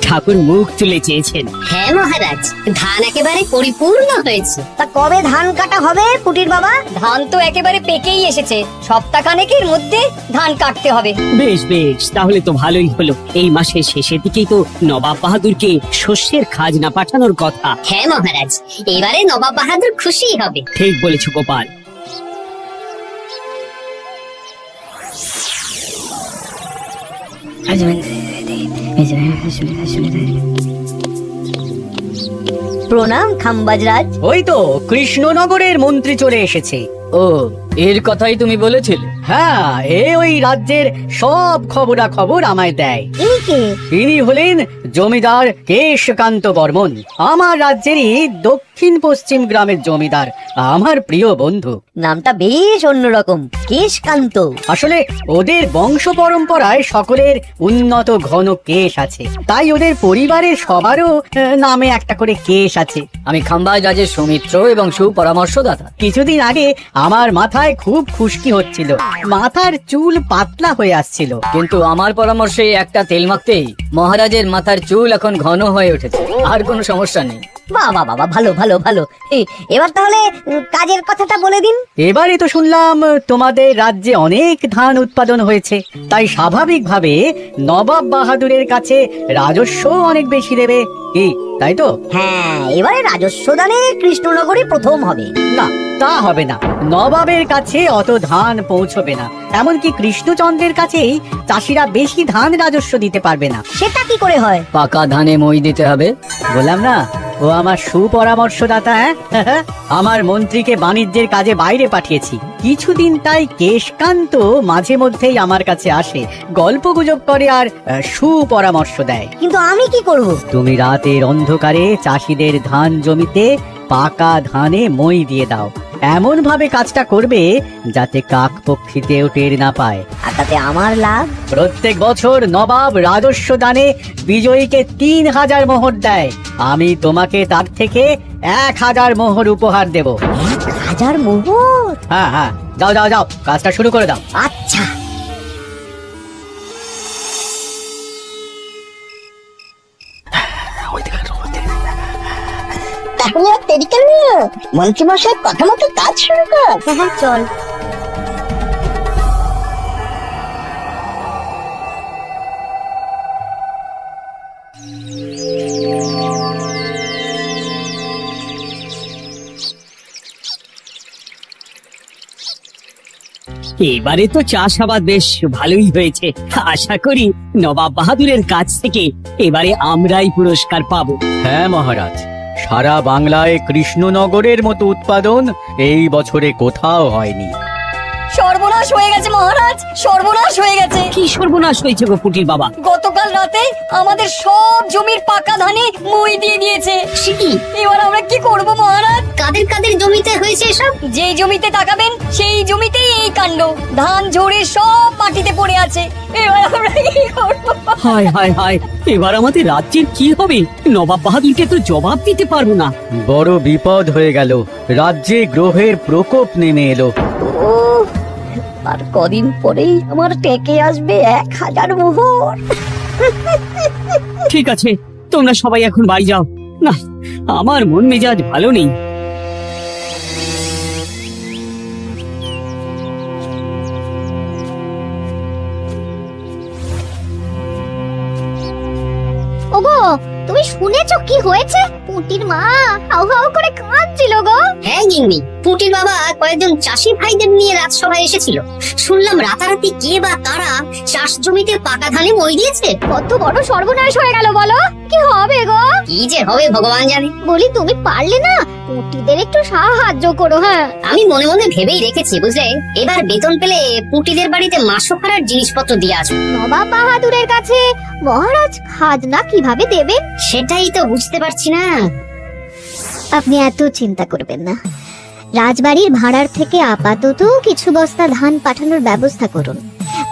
ঠাকুর মুখ তুলে চেয়েছেন। হ্যাঁ মহারাজ, ধান একেবারে পরিপূর্ণ হয়েছে। তা কবে ধান কাটা হবে পুটির বাবা? ধান তো একেবারে পেকেই এসেছে, সপ্তাহখানেকের মধ্যে ধান কাটতে হবে। বেশ বেশ, তাহলে তো ভালোই হলো। এই মাসের শেষের দিকেই তো নবাব বাহাদুরকে শস্যের খাজনা পাঠানোর কথা। হ্যাঁ মহারাজ, এবারে নবাব বাহাদুর খুশি হবে। ঠিক বলেছ গোপাল। প্রণাম খাম্বাজরাজ। ওই তো কৃষ্ণনগরের মন্ত্রী চলে এসেছে। ও, এর কথাই তুমি বলেছিলে? হ্যাঁ, ওই রাজ্যের সব খবরাখবর আমায় দেয়। ইনি কে? ইনি হলেন জমিদার কেশকান্ত বর্মন, আমার রাজ্যেরই দক্ষিণ পশ্চিম গ্রামের জমিদার, আমার প্রিয় বন্ধু। নামটা বেশ অন্যরকম, কেশকান্ত। আসলে ওদের বংশ পরম্পরায় সকলের উন্নত ঘন কেশ আছে, তাই ওদের পরিবারের সবারও নামে একটা করে কেশ আছে। আমি খাম্বাজ রাজের সৌমিত্র এবং সুপরামর্শদাতা। কিছুদিন আগে আমার মাথায় খুব খুশকি হচ্ছিল, মাথার চুল পাতলা হয়ে আসছিল। কিন্তু আমার পরামর্শে একটা তেল মাখতেই মহারাজের মাথার চুল এখন ঘন হয়ে উঠেছে, আর কোনো সমস্যা নেই। বাবা বাবা, ভালো ভালো ভালো। এবার তাহলে কাজের কথাটা বলে দিন। এবারে তো শুনলাম তোমাদের রাজ্যে অনেক ধান উৎপাদন হয়েছে, তাই স্বাভাবিকভাবে নবাব বাহাদুরের কাছে রাজস্ব অনেক বেশি দেবে, কি তাই তো? হ্যাঁ, এবারে রাজস্ব দানে কৃষ্ণনগরই প্রথম হবে। না, তা হবে না। নবাবের কাছে অত ধান পৌঁছবে না, এমনকি কৃষ্ণচন্দ্রের কাছেই চাষিরা বেশি ধান রাজস্ব দিতে পারবে না। সেটা কি করে হয়? পাকা ধানে মই দিতে হবে। বললাম না, ও আমার সুপরামর্শদাতা। হ্যাঁ, আমার মন্ত্রীকে বাণিজ্যের কাজে বাইরে পাঠিয়েছি কিছুদিন, তাই কেশকান্ত মাঝে মধ্যেই আমার কাছে আসে, গল্প গুজব করে আর সুপরামর্শ দেয়। কিন্তু আমি কি করব? তুমি রাতের অন্ধকারে চাষিদের ধান জমিতে পাকা ধানে মই দিয়ে দাও, এমন ভাবে কাজটা করবে যাতে কাক পক্ষীতেও টের না পায়। আর তাতে আমার লাভ? প্রত্যেক বছর নবাব রাজস্ব দানে বিজয়ীকে 3000 মোহর দেয়, আমি তোমাকে তার থেকে 1000 মোহর উপহার দেব। 1000 মোহর? হ্যাঁ হ্যাঁ, যাও যাও যাও, কাজটা শুরু করে দাও। আচ্ছা। তাহলে আর দেরি কেন, মন্ত্রী মশাই কথা মতো কাজ শুরু কর। হ্যাঁ চল। এবারে তো চাষাবাদ বেশ ভালোই হয়েছে। আশা করি নবাব বাহাদুরের কাছ থেকে এবারে আমরাই পুরস্কার পাবো। হ্যাঁ মহারাজ, সারা বাংলায় কৃষ্ণনগরের মতো উৎপাদন এই বছরে কোথাও হয়নি। সর্বনাশ হয়ে গেছে মহারাজ, সর্বনাশ হয়ে গেছে। কি সর্বনাশ হয়েছে গো পুটির বাবা? গতকাল রাতে আমাদের সব জমির পাকা ধানে মই দিয়ে দিয়েছে। এবার আমরা কি করব মহারাজ? কাদের কাদের জমিতে হয়েছে এসব? যেই জমিতে তাকাবেন সেই জমিতেই এই কাণ্ড, ধান ঝরে সব মাটিতে পড়ে আছে। এবার আমরা কি করব? হায় হায় হায়, এবার আমাদের রাজ্যের কি হবে? নবাব বাহাদুরকে তো জবাব দিতে পারবো না। বড় বিপদ হয়ে গেল, রাজ্যে গ্রহের প্রকোপ নেমে এলো। ও, আর কদিন পরেই আমার টেকে আসবে 1000 মোহর। ঠিক আছে, তোমরা সবাই এখন বাড়ি যাও। না, আমার মন মেজাজ ভালো নেই। ওগো, তুমি শুনেছো কি হয়েছে? পুটির মা হাউ হাউ করে কাঁদছিল গো। হ্যাঁ গিন্নি, পুটির বাবা কয়েকজন চাষি ভাইদের নিয়ে রাজসভায় এসেছিল। শুনলাম রাতারাতি কে বা কারা চাষ জমিতে পাকা ধানে মই দিয়েছে। কত বড় সর্বনাশ হয়ে গেল বলো, কি হবে গো? কি যে হবে ভগবান জানে। বলি তুমি পারলে না পুটিদের একটু সাহায্য করো। হ্যাঁ, আমি মনে মনে ভেবেই রেখেছি বুঝলে, এবার বেতন পেলে পুটিদের বাড়িতে মাসোহারার জিনিসপত্র দিয়ে আসবো। নবাব বাহাদুরের কাছে মহারাজ খাজনা কিভাবে দেবে? সেটাই তো বুঝতে পারছি না। আপনি এত চিন্তা করবেন না, রাজবাড়ির ভাড়ার থেকে আপাতত কিছু বস্তা ধান পাঠানোর ব্যবস্থা করুন।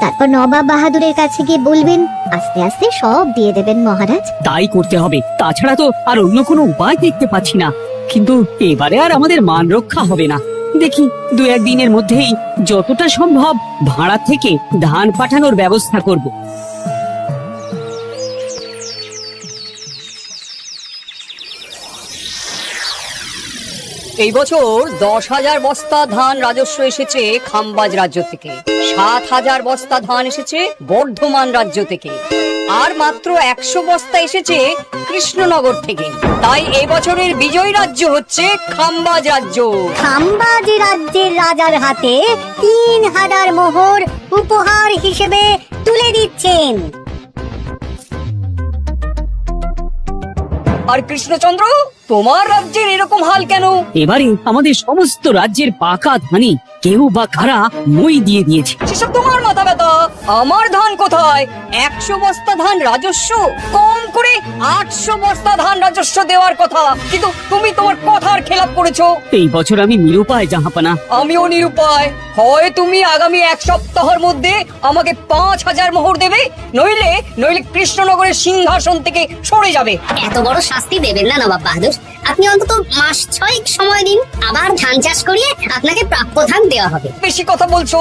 তারপর নবাব বাহাদুরের কাছে গিয়ে বলবেন, আস্তে আস্তে সব দিয়ে দেবেন মহারাজ। তাই করতে হবে, তাছাড়া তো আর অন্য কোনো উপায় দেখতে পাচ্ছি না। কিন্তু এবারে আর আমাদের মান রক্ষা হবে না। দেখি 2-1 দিনের মধ্যেই যতটা সম্ভব ভাড়া থেকে ধান পাঠানোর ব্যবস্থা করব। এই বছর 10,000 বস্তা ধান রাজস্ব এসেছে খাম্বাজ রাজ্য থেকে, 7,000 বস্তা ধান এসেছে বর্ধমান রাজ্য থেকে, আর মাত্র 100 বস্তা এসেছে কৃষ্ণনগর থেকে। তাই এই বছরের বিজয়ী রাজ্য হচ্ছে খাম্বাজ রাজ্য। খাম্বাজ রাজ্যের রাজার হাতে 3,000 মোহর উপহার হিসেবে তুলে দিচ্ছেন। আর কৃষ্ণচন্দ্র, তোমার রাজ্যের এরকম হাল কেন? এবারে আমাদের সমস্ত রাজ্যের পাকা ধানে কেউ বা কারা মই দিয়ে দিয়েছে। সেসব তোমার মাথা ব্যথা। আমার ধান কোথায়? 100 বস্তা ধান রাজস্ব, কম করে 800 বস্তা ধান রাজস্ব দেওয়ার কথা, কিন্তু তুমি তোমার কথার খেলাপ করেছো। এই বছর আমি নিরুপায় জাহাপানা। আমিও নিরুপায়। হয় তুমি আগামী 1 সপ্তাহের মধ্যে আমাকে 5,000 মোহর দেবে, নইলে কৃষ্ণনগরের সিংহাসন থেকে সরে যাবে। এত বড় শাস্তি দেবেন না নবাব বাহাদুর, আপনি অন্তত মাস 6 সময় দিন, আবার ধান চাষ করিয়ে আপনাকে প্রাপ্য ধান দেওয়া হবে। বেশি কথা বলছো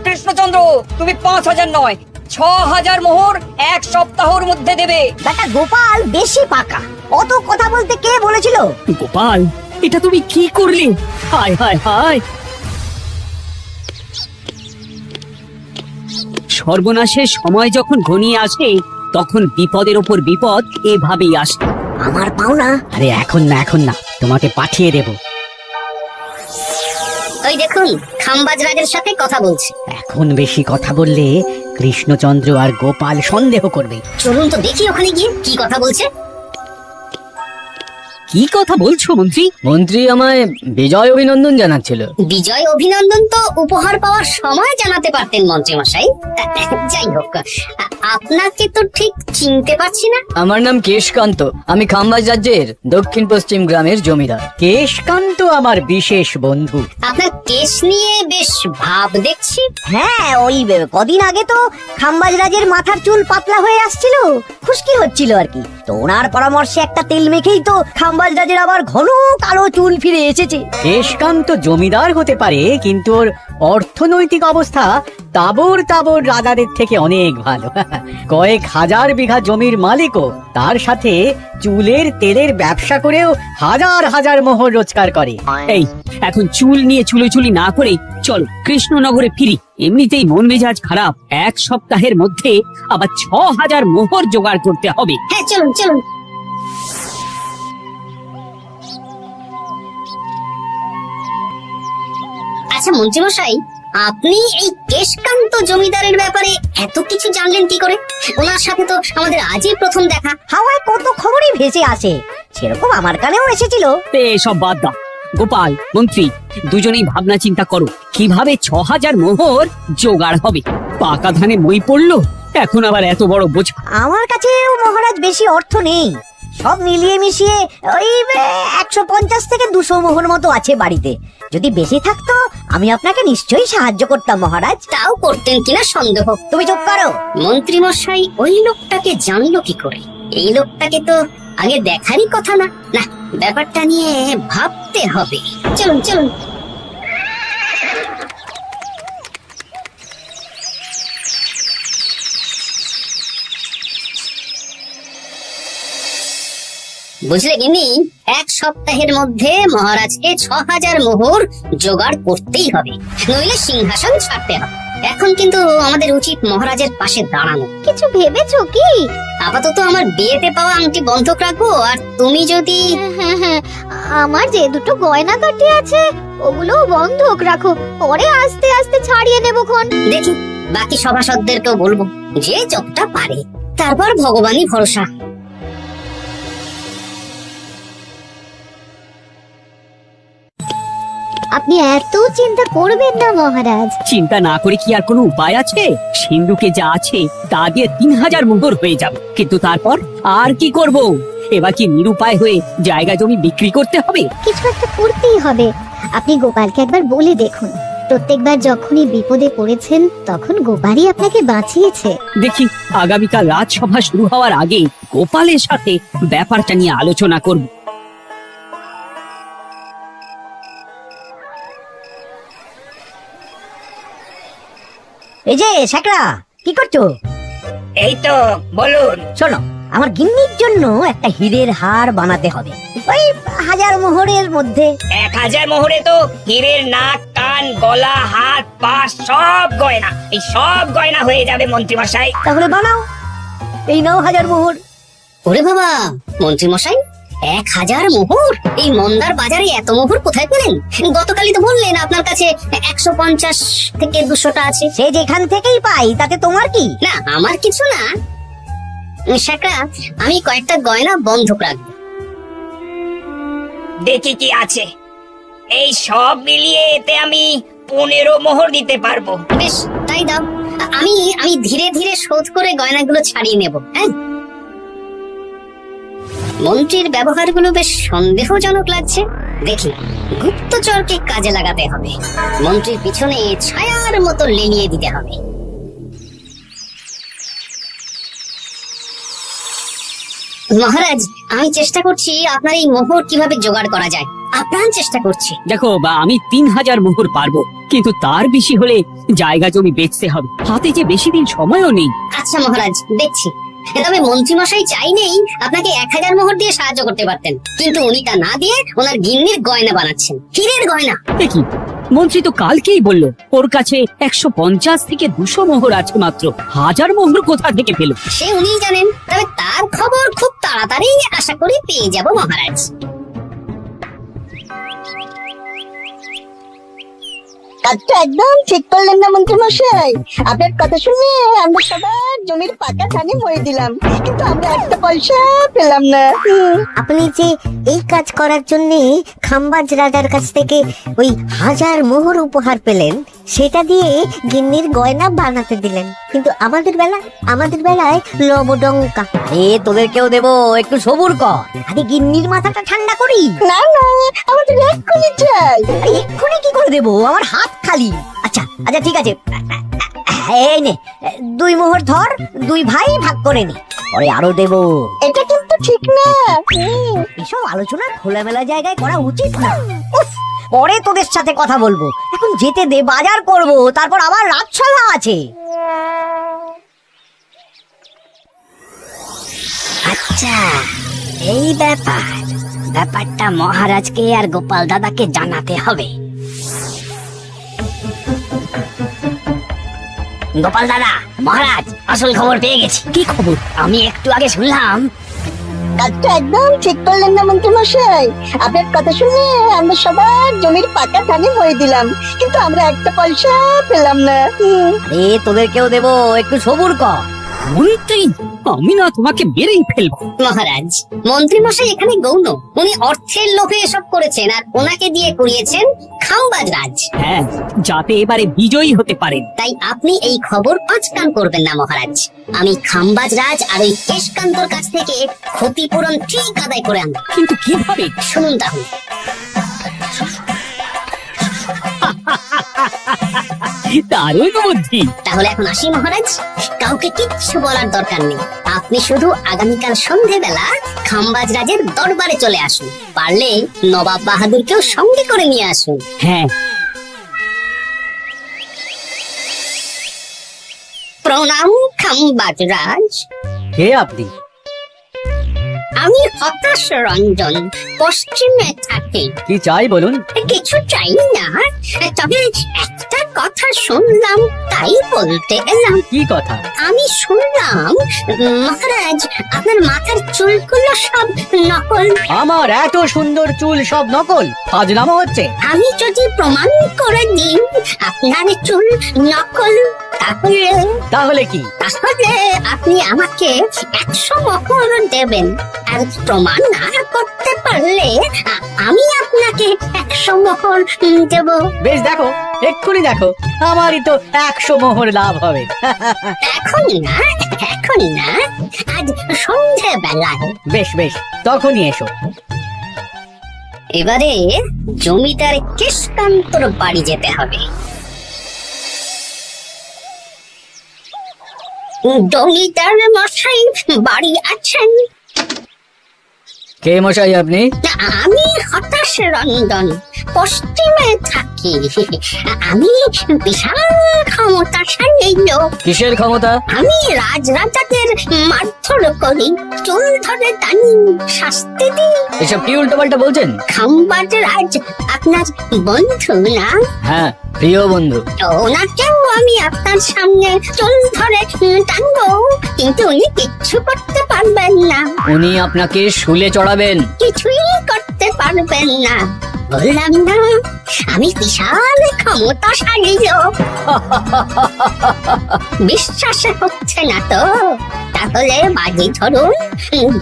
কৃষ্ণচন্দ্র, তুমি 5,000 নয় 6,000 মোহর 1 সপ্তাহের মধ্যে দেবে। বেটা গোপাল বেশি পাকা, অত কথা বলতে কে বলেছিল? গোপাল, এটা তুমি কি করলে? হায় হায় হায়, সর্বনাশের সময় যখন ঘনিয়ে আসে তখন বিপদের ওপর বিপদ এভাবেই আসে। আমার পাওনা। আরে এখন না, তোমাকে পাঠিয়ে দেব। ওই দেখুন, খাম্বাজ রাজের সাথে কথা বলছে। এখন বেশি কথা বললে কৃষ্ণচন্দ্র আর গোপাল সন্দেহ করবে। চলুন তো দেখি ওখানে গিয়ে কি কথা বলছে। কি কথা বলছো মন্ত্রী? মন্ত্রী আমায় বিজয় অভিনন্দন জানাচ্ছিল। বিজয় অভিনন্দন তো উপহার পাওয়ার সময় জানাতে পারতেন মন্ত্রী মশাই। যাই হোক, আপনাকে তো ঠিক চিনতে পারছি না। আমার নাম কেশকান্ত, আমি খাম্বাজ রাজ্যের দক্ষিণ পশ্চিম গ্রামের জমিদার। কেশকান্ত আমার বিশেষ বন্ধু। আপনার কেস নিয়ে বেশ ভাব দেখছি। হ্যাঁ, ওই কদিন আগে তো খাম্বাজ রাজের মাথার চুল পাতলা হয়ে আসছিল, খুশকি হচ্ছিল আর কি। তো ওনার পরামর্শে একটা তেল মেখেই তো খাম্বাজ রাজের আবার ঘন কালো চুল ফিরে এসেছে। কেশকান্ত জমিদার হতে পারে, কিন্তু ওর অর্থনৈতিক অবস্থা তাবর রাজাদের থেকে অনেক ভালো। কয়েক হাজার বিঘা জমির মালিকও, তার সাথে চুলের তেলের ব্যবসা করেও হাজার মোহর রোজগার করে। এই, এখন চুল নিয়ে চুলোচুলি না করে চলো কৃষ্ণনগরে ফিরি। এমনিতেই মন মেজাজ খারাপ, 1 সপ্তাহের মধ্যে আবার 6,000 মোহর জোগাড় করতে হবে। হ্যাঁ, চলুন চলুন। আচ্ছা মন্ত্রী মশাই, আপনি এই কেশকান্ত জমিদারের ব্যাপারে এত কিছু জানলেন কি করে? ওনার সাথে তো আমাদের আজই প্রথম দেখা। হাওয়ায় কত খবরই ভেসে আসে, সেরকম আমার কানেও এসেছিল। সব বাদ দাও। গোপাল, মন্ত্রী, দুজনেই ভাবনা চিন্তা করো কিভাবে 6,000 মোহর জোগাড় হবে। পাকা ধানে মই পড়লো, এখন আবার এত বড় বোঝা। আমার কাছেও মহারাজ বেশি অর্থ নেই, সব মিলিয়ে মিশিয়ে ওই 150 থেকে 200 মোহর মতো আছে বাড়িতে। যদি বেশি থাকতো আমি আপনাকে নিশ্চয়ই সাহায্য করতাম মহারাজ। তাও করতেন কিনা সন্দেহ। তুমি চুপ করো। মন্ত্রী মশাই ওই লোকটাকে জানলো কি করে? এই লোকটাকে তো আগে দেখারই কথা না। না, ব্যাপারটা নিয়ে ভাবতে হবে। চলুন চলুন। বুঝলে গিন্নি, 1 সপ্তাহের মধ্যে মহারাজকে 6,000 মোহর জোগাড় করতেই হবে, নইলে সিংহাসন ছাড়তে হবে। এখন কিন্তু আমাদের উচিত মহারাজের পাশে দাঁড়ানো। কিছু ভেবেছো কি? আপাতত আমার বিয়েতে পাওয়া আংটি বন্ধক রাখবো, আর তুমি যদি... হ্যাঁ, আমার যে দুটো গয়না কাটি আছে ওগুলো বন্ধক রাখো, পরে আস্তে আস্তে ছাড়িয়ে নেবো খন। দেখি, বাকি সভাসদদেরকেও বলবো, যে যতটা পারে। তারপর ভগবানই ভরসা। আপনি এত চিন্তা করবেন না মহারাজ। চিন্তা না করে কি আর কোনো উপায় আছে? সিন্ধুকে যা আছে তা দিয়ে 3,000 মোহর হয়ে যাবে, কিন্তু তারপর আর কি করব? এবার কি নিরুপায় হয়ে জায়গা জমি বিক্রি করতে হবে? কিছু একটা করতেই হবে। আপনি গোপালকে একবার বলে দেখুন, প্রত্যেকবার যখনই বিপদে পড়েছেন তখন গোপালই আপনাকে বাঁচিয়েছে। দেখি, আগামীকাল রাজসভা শুরু হওয়ার আগে গোপালের সাথে ব্যাপারটা নিয়ে আলোচনা করব। এই যে শেখরা, কি করছো? এই তো, বলুন। শোনো, আমার গিন্নির জন্য একটা হীরের হার বানাতে হবে, ওই 1000 মোহরের মধ্যে। 1000 মোহরে তো হীরের নাক, কান, গলা, হাত, পা সব গয়না, এই সব গয়না হয়ে যাবে মন্ত্রী মশাই। তাহলে বানাও, এই নাও 1000 মোহর। ওরে বাবা, মন্ত্রী মশাই 1000 মোহর! এই মন্দার বাজারে এত মোহর কোথায় পেলেন? গতকালই তো বললেন আপনার কাছে 150 থেকে 200টা আছে। সে যেখান থেকেই পাই তাতে তোমার কি? না, আমার কিছু না, সেটা আমি কয়েকটা গয়না বন্ধক রাখবো। দেখি কি আছে, এই সব মিলিয়ে এতে আমি 15 মোহর দিতে পারবো। বেশ, তাই দাও। আমি আমি ধীরে ধীরে শোধ করে গয়নাগুলো ছাড়িয়ে নেব। হ্যাঁ, মন্ত্রীর ব্যবহারগুলো বেশ সন্দেহজনক লাগছে। দেখি, গুপ্তচরকে কাজে লাগাতে হবে, মন্ত্রীর পিছনে ছায়ার মতো লেলিয়ে দিতে হবে। মহারাজ, আমি চেষ্টা করছি আপনার এই মোহর কিভাবে জোগাড় করা যায়, আপ্রাণ চেষ্টা করছি। দেখো আমি 3000 মোহর পারবো, কিন্তু তার বেশি হলে জায়গা জমি বেচতে হবে, হাতে যে বেশি দিন সময়ও নেই। আচ্ছা মহারাজ, দেখছি। তবে মন্ত্রী মশাই চাইলেই আপনাকে 1000 মোহর দিয়ে সাহায্য করতে পারতেন, কিন্তু উনি তা না দিয়ে ওনার গিন্নির গয়না বানাচ্ছেন, হীরের গয়না। কি মন্ত্রী তো কালকেই বললো ওর কাছে 150 থেকে 200 মোহর আছে মাত্র, 1000 মোহর কোথা থেকে পেল? সে উনিই জানেন, তবে তার খবর খুব তাড়াতাড়ি আশা করি পেয়ে যাব মহারাজ। কাজটা একদম ঠিক করলেন না মন্ত্রী মশাই। আপনার কথা শুনে আমরা সবার জমির পাকা ধানে মরে দিলাম, কিন্তু আমরা একটা পয়সা পেলাম না। আপনি যে এই কাজ করার জন্য খাম্বাজ রাজার কাছ থেকে ওই 1000 মোহর উপহার পেলেন, সেটা দিয়ে গিন্নির গয়না বানাতে দিলেন, কিন্তু আমাদের বেলায় লবডঙ্কা। তোদেরকেও দেবো, একটু সবুর কর, আরে গিন্নির মাথাটা ঠান্ডা করি। না না, আমাদের এক্ষুনি চাই। এক্ষুনি কি করে দেবো, আমার হাত খালি। আচ্ছা ঠিক আছে, এই নে 2 মোহর ধর, 2 ভাই ভাগ করে নে, পরে আরো দেবো। এটা কিন্তু ঠিক না। এসব আলোচনা খোলামেলা জায়গায় করা উচিত না। উফ, পরে তোদের সাথে কথা বলবো, এখন যেতে দে, বাজার করব, তারপর আবার রাতসভা আছে। আচ্ছা, এই ব্যাপারটা মহারাজকে আর গোপাল দাদাকে জানাতে হবে। গোপাল দাদা, মহারাজ আসল খবর পেয়ে গেছি। কি খবর? আমি একটু আগে শুনলাম। কাজটা একদম ঠিক করলেন না মন্ত্রী মশাই। আপনার কথা শুনে আমরা সবার জমির পাকা ধানে মরে দিলাম, কিন্তু আমরা একটা পয়সা পেলাম না। আরে তোদেরকেও দেবো, একটু সবুর কর। মন্ত্রী, আমি না তোমাকে মেরেই ফেলবো। মহারাজ, মন্ত্রী মশাই এখানে গৌণ, উনি অর্থের লোভে এসব করেছেন, আর ওনাকে দিয়ে করিয়েছেন খাম্বাজ রাজ। হ্যাঁ, যাতে এবারে বিজয়ী হতে পারেন। তাই আপনি এই খবর পাঁচকান করবেন না মহারাজ। আমি খাম্বাজ রাজ আর ওই কেশকান্তর কাছ থেকে ক্ষতিপূরণ ঠিক আদায় করে আনবো। কিন্তু কিভাবে? শুনুন তাহলে। দারুণ বুদ্ধি। তাহলে এখন আসি মহারাজ, কাউকে কিচ্ছু বলার দরকার নেই। আপনি শুধু আগামীকাল সন্ধেবেলা খাম্বাজ রাজের দরবারে চলে আসুন, পারলে নবাব বাহাদুরকেও সঙ্গে করে নিয়ে আসুন। হ্যাঁ, প্রণাম খাম্বাজ রাজ। কে আপনি? আমি হতাশ রঞ্জন, পশ্চিমে থাকি। কি চাই বলুন? কিছু চাই না, তবে একটা কথা শুনলাম তাই বলতে এলাম। কি কথা? আমি শুনলাম মহারাজ আপনার মাথার চুলগুলো সব নকল। আমার এত সুন্দর চুল সব নকল? ফাজলামো হচ্ছে। আমি যদি প্রমাণ করে দিই আপনার চুল নকল, তাহলে কি? তাহলে আপনি আমাকে 100 মোহর দেবেন, আর প্রমাণ না করতে পারলে আমি আপনাকে 100 মোহর দেব। বেশ, দেখো, এক্ষুনি দেখো, আমারই তো 100 মোহর লাভ হবে। এখন না, আজ সন্ধে বেলায়। বেশ, তখনই এসো। এবারে জমিদার কেশকান্তর বাড়ি যেতে হবে। জমিদার মশাই বাড়ি আছেন? কে মশাই আপনি? আমি হতাশ রঞ্জন, পশ্চিমে থাকি। আমি বিশাল ক্ষমতাশালী লোক। কিসের ক্ষমতা? আমি রাজরাজাদের মারধর করি, চুল ধরে টানি, শাস্তি দিই। এসব কি উল্টোপাল্টা বলছেন? খাম্বাজ রাজ আপনার বন্ধু না? হ্যাঁ, প্রিয় বন্ধু। ওনাকেও আমি আপনার সামনে চুল ধরে টানবো, কিন্তু উনি কিচ্ছু করতে পারবেন না। উনি আপনাকে শুলে চড়াবেন। কিছুই করতে পারবেন না। বললাম না, আমি বিশাল ক্ষমতাশালী লোক। বিশ্বাস হচ্ছে না তো? তাহলে বাজি ধরুন,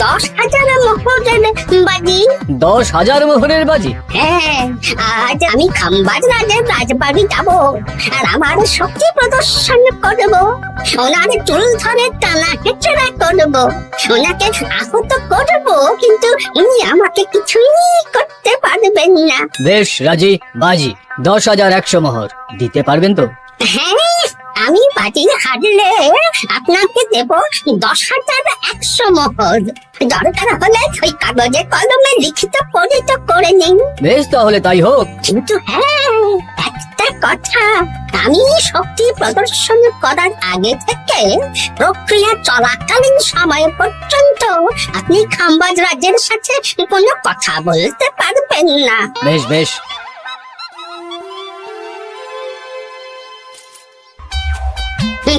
10,000 মোহরের বাজি। 10,000 মোহরের বাজি? হ্যাঁ, আজ আমি খাম্বাজ রাজের রাজবাড়ি যাব, আর আমার শক্তি প্রদর্শন করব। ওনার চুল ধরে টানা হেঁচড়া করব, ওনাকে আহত করব, কিন্তু উনি আমাকে কিছুই করতে পারবেন না। বেশ রাজি, বাজি 10,100 মোহর দিতে পারবেন তো? হ্যাঁ, আমি বাজি হারলে আপনাকে দেব 10,100 মোহর। দরকার হলে ওই কাগজে কলমে লিখিত পরিত করে নিন। বেশ, তাহলে তাই হোক। কিন্তু হ্যাঁ, একটা কথা, আমি শক্তি প্রদর্শন করার আগে থেকে প্রক্রিয়া চলাকালীন সময় পর্যন্ত আপনি খাম্বাজ রাজের সাথে কোনো কথা বলতে পারবেন না। বেশ বেশ।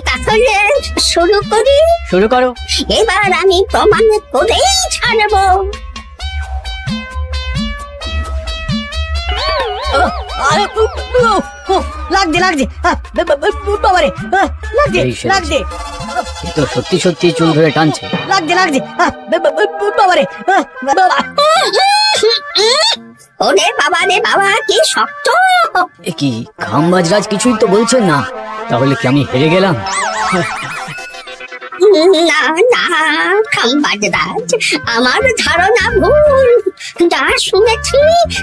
তাহলে শুরু করি। শুরু করো। এবার আমি প্রমাণ করেই ছাড়বো। লাগছে লাগছে বাবারে, লাগছে এই সে। লাগছে এ তো সত্যি সত্যি চুল ধরে টানছে। লাগছে লাগছে বাবারে, ওরে বাবা রে বাবা, কি শক্ত! এ কি, খাম্বাজরাজ কিছুই তো বলছেন না, তাহলে কি আমি হেরে গেলাম? না না খাম্বাজ রাজ, আমার ধারণা ভুল, যা শুনেছি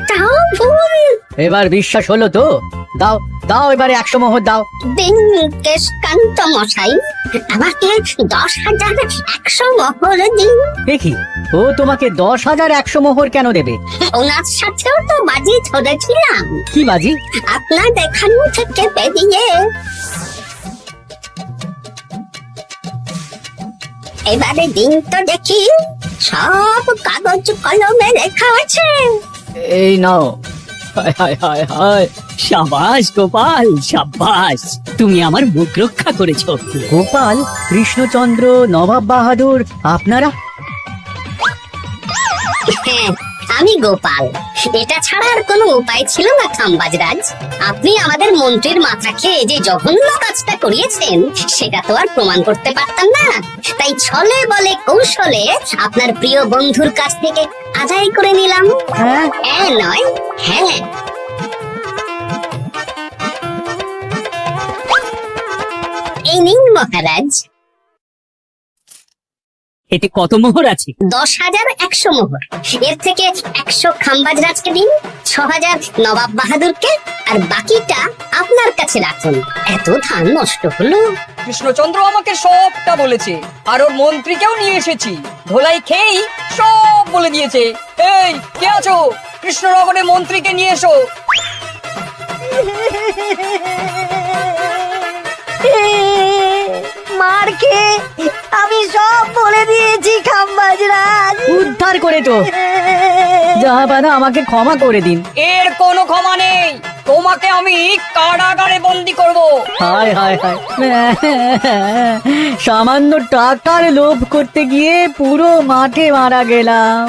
তাও ভুল। এবার বিশ্বাস হলো তো? দাও দাও, এবারে 100 মোহর দাও। দিন কেশকান্ত মশাই, আমাকে 10,100 মোহর দিন। এ কি, ও তোমাকে 10,100 মোহর কেন দেবে? ওনার সাথেও তো বাজি ধরেছিলাম, কি বাজি? আপনার এখান থেকে বেরিয়ে। এবারে দিন তো দেখি, সব কাগজ কলমে লেখা আছে। এই নাও। হায় হায় হায় হায়, সাবাস গোপাল, সাবাস, তুমি আমার মুখ রক্ষা করেছো। গোপাল, কৃষ্ণচন্দ্র, নবাব বাহাদুর, আপনারা? হ্যাঁ, আমি গোপাল। এটা ছাড়া আর কোনো উপায় ছিল না খাম্বাজ রাজ। আপনি আমাদের মন্ত্রীর মাথা খেয়ে যে জঘন্য কাজটা করিয়েছেন, সেটা তো আর প্রমাণ করতে পারতাম না। তাই ছলে বলে কৌশলে আপনার প্রিয় বন্ধুর কাছ থেকে আদায় করে নিলাম। হ্যাঁ? হ্যাঁ নয়, হ্যাঁ। এই নিন মহারাজ। এতে কত মোহর আছে? 10,100 মোহর। এর থেকে 100 খাম্বাজ রাজকে দিন, 6,000 নবাব বাহাদুরকে, আর বাকিটা আপনার কাছে রাখুন। এত ধান নষ্ট হলো। কৃষ্ণচন্দ্র আমাকে সবটা বলেছে, আর ওর মন্ত্রীকেও নিয়ে এসেছি। ধোলাই খেয়েই সব বলে দিয়েছে। এই, কে আছো? কৃষ্ণনগরের মন্ত্রীকে নিয়ে এসো। মার খেয়ে আমি সব বলে দিয়েছি খাম্বাজ রাজ। উদ্ধার করে তো জাহাপানা, আমাকে ক্ষমা করে দিন। এর কোনো ক্ষমা নেই, তোমাকে আমি কারাগারে বন্দি করব। হায় হায় হায়, সামান্য টাকার লোভ করতে গিয়ে পুরো মাঠে মারা গেলাম।